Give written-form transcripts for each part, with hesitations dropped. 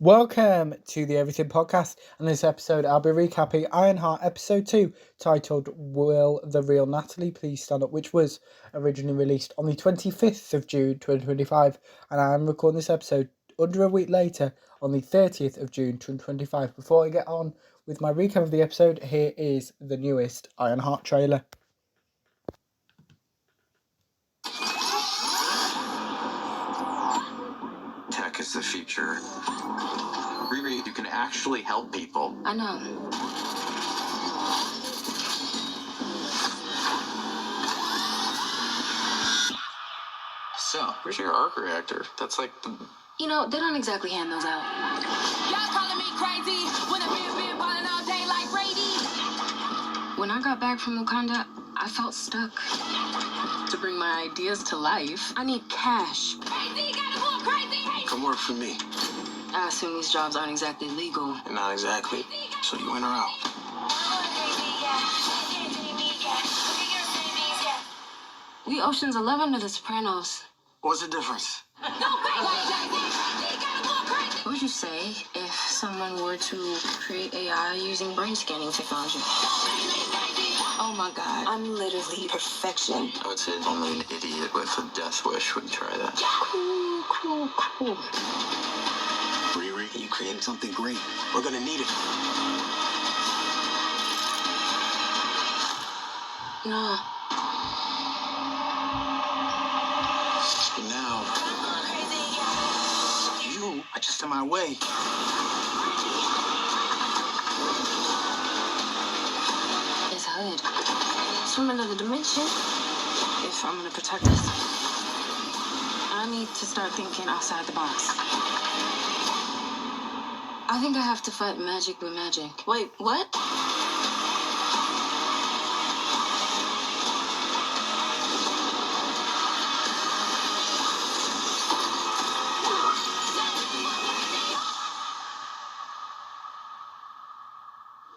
Welcome to the Everything Podcast. In this episode, I'll be recapping Ironheart Episode 2, titled Will the Real Natalie Please Stand Up, which was originally released on the 25th of June 2025, and I am recording this episode under a week later on the 30th of June 2025. Before I get on with my recap of the episode, here is the newest Ironheart trailer. Tech is the future. Riri, you can actually help people. I know. So, where's your arc reactor? That's like the... You know, they don't exactly hand those out. Y'all calling me crazy when I've been balling all day like Brady. When I got back from Wakanda, I felt stuck. To bring my ideas to life, I need cash. Crazy, gotta go crazy. Hey. Come work for me. I assume these jobs aren't exactly legal. Not exactly. So you in or out? We Ocean's 11 to The Sopranos. What's the difference? What would you say if someone were to create AI using brain scanning technology? Oh my God, I'm literally perfection. I would say only an idiot with a death wish would try that. Cool. Riri, you created something great. We're gonna need it. No. And now, you are just in my way. It's Hood. It's from another dimension. If I'm gonna protect us, I need to start thinking outside the box. I think I have to fight magic with magic. Wait, what?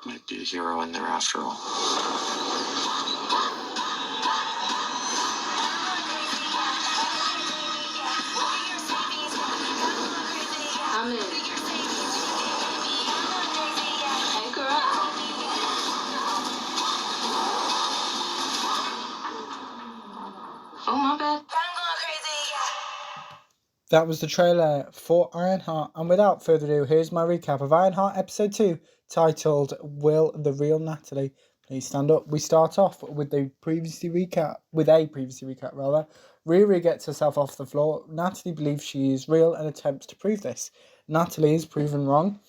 Might be a hero in there after all. I'm in. Hey, girl. Oh, my bad. That was the trailer for Ironheart, and without further ado, here's my recap of Ironheart Episode 2, titled Will the Real Natalie Please Stand Up. We start off with a previously recap. Riri gets herself off the floor. Natalie believes she is real and attempts to prove this. Natalie is proven wrong.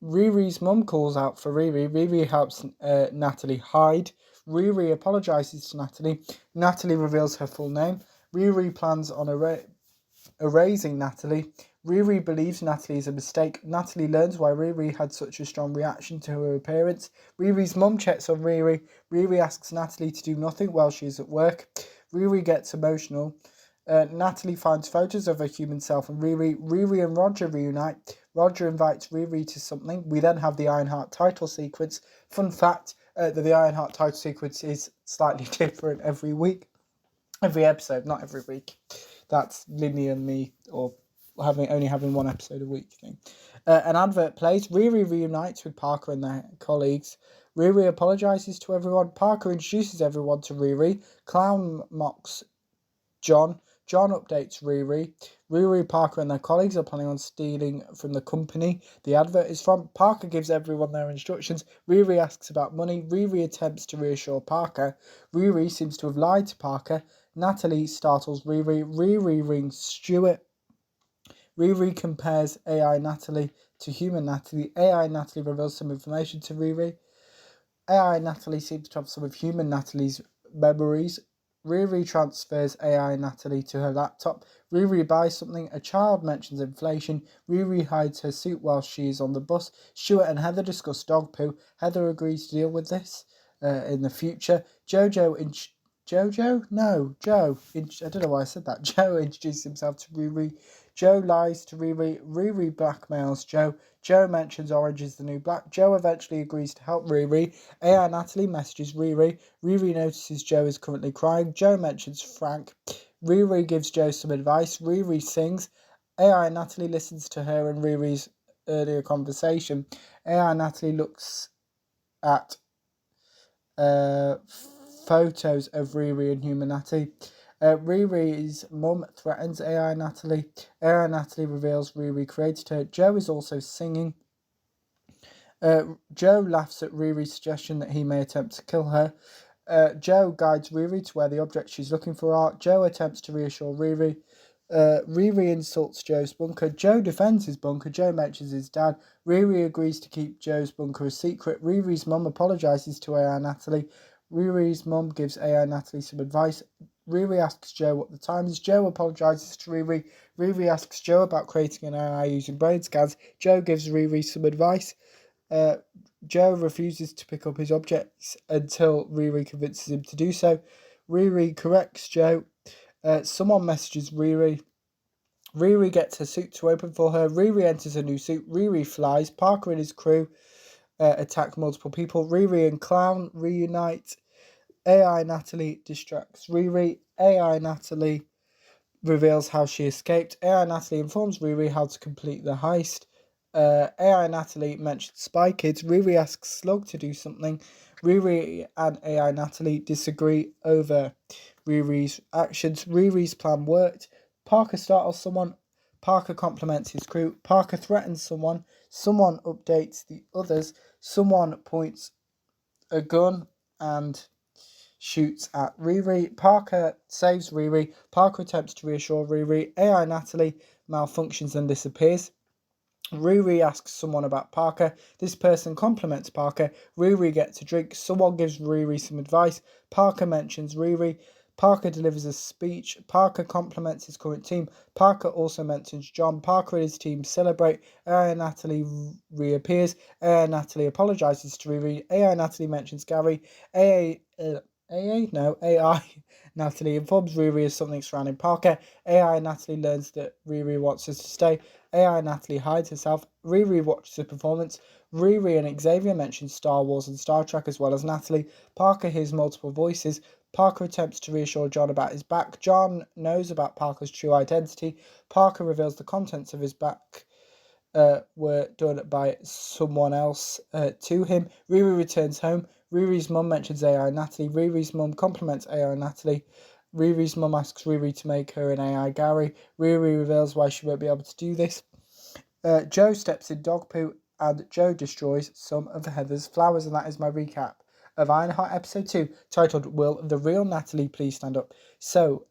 Riri's mum calls out for Riri. Riri helps Natalie hide. Riri apologizes to Natalie. Natalie reveals her full name. Riri plans on erasing Natalie. Riri believes Natalie is a mistake. Natalie learns why Riri had such a strong reaction to her appearance. Riri's mum checks on Riri. Riri asks Natalie to do nothing while she is at work. Riri gets emotional. Natalie finds photos of her human self and Riri and Roger reunite. Roger invites Riri to something. We then have the Ironheart title sequence. Fun fact, that the Ironheart title sequence is slightly different every episode, not every week. That's linear me, or only having one episode a week thing. An advert plays. Riri reunites with Parker and their colleagues. Riri apologizes to everyone. Parker introduces everyone to Riri. Clown mocks John. John updates Riri. Riri, Parker and their colleagues are planning on stealing from the company the advert is from. Parker gives everyone their instructions. Riri asks about money. Riri attempts to reassure Parker. Riri seems to have lied to Parker. Natalie startles Riri. Riri rings Stuart. Riri compares AI Natalie to human Natalie. AI Natalie reveals some information to Riri. AI Natalie seems to have some of human Natalie's memories. Riri transfers AI Natalie to her laptop. Riri buys something. A child mentions inflation. Riri hides her suit while she is on the bus. Stuart and Heather discuss dog poo. Heather agrees to deal with this in the future. Joe. I don't know why I said that. Joe introduces himself to Riri. Joe lies to Riri. Riri blackmails Joe. Joe mentions orange is the new black. Joe eventually agrees to help Riri. AI Natalie messages Riri. Riri notices Joe is currently crying. Joe mentions Frank. Riri gives Joe some advice. Riri sings. AI Natalie listens to her and Riri's earlier conversation, AI Natalie looks at photos of Riri and human Natty. Riri's mum threatens AI Natalie. AI Natalie reveals Riri created her. Joe is also singing. Joe laughs at Riri's suggestion that he may attempt to kill her. Joe guides Riri to where the objects she's looking for are. Joe attempts to reassure Riri. Riri insults Joe's bunker. Joe defends his bunker. Joe mentions his dad. Riri agrees to keep Joe's bunker a secret. Riri's mum apologises to AI Natalie. Riri's mum gives AI Natalie some advice. Riri asks Joe what the time is. Joe apologises to Riri. Riri asks Joe about creating an AI using brain scans. Joe gives Riri some advice. Joe refuses to pick up his objects until Riri convinces him to do so. Riri corrects Joe. Someone messages Riri. Riri gets her suit to open for her. Riri enters a new suit. Riri flies. Parker and his crew attack multiple people. Riri and Clown reunite. AI Natalie distracts Riri. AI Natalie reveals how she escaped. AI Natalie informs Riri how to complete the heist. AI Natalie mentions Spy Kids. Riri asks Slug to do something. Riri and AI Natalie disagree over Riri's actions. Riri's plan worked. Parker startles someone. Parker compliments his crew. Parker threatens someone. Someone updates the others. Someone points a gun and shoots at Riri. Parker saves Riri. Parker attempts to reassure Riri. AI Natalie malfunctions and disappears. Riri asks someone about Parker. This person compliments Parker. Riri gets a drink. Someone gives Riri some advice. Parker mentions Riri. Parker delivers a speech. Parker compliments his current team. Parker also mentions John. Parker and his team celebrate. AI Natalie reappears. AI Natalie apologizes to Riri. AI Natalie mentions Gary. AI Natalie informs Riri of something surrounding Parker. AI Natalie learns that Riri wants us to stay. AI Natalie hides herself. Riri watches the performance. Riri and Xavier mention Star Wars and Star Trek as well as Natalie. Parker hears multiple voices. Parker attempts to reassure John about his back. John knows about Parker's true identity. Parker reveals the contents of his back were done by someone else to him. Riri returns home. Riri's mum mentions AI Natalie. Riri's mum compliments AI Natalie. Riri's mum asks Riri to make her an AI Gary. Riri reveals why she won't be able to do this. Joe steps in dog poo and Joe destroys some of Heather's flowers, and that is my recap of Ironheart episode 2, titled Will the Real Natalie Please Stand Up? So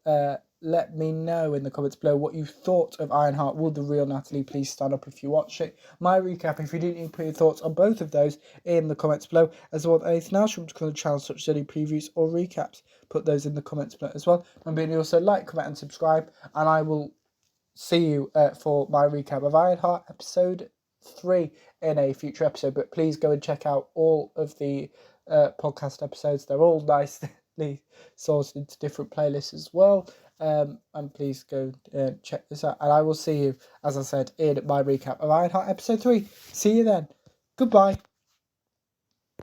let me know in the comments below what you thought of Ironheart. Will the real Natalie please stand up if you watch it? My recap, if you didn't put your thoughts on both of those in the comments below, as well as anything else from the channel such as any previews or recaps, put those in the comments below as well. Remember to also like, comment and subscribe, and I will see you for my recap of Ironheart episode 3 in a future episode. But please go and check out all of the podcast episodes. They're all nicely sorted into different playlists as well. And please go check this out. And I will see you, as I said, in my recap of Ironheart episode 3. See you then. Goodbye.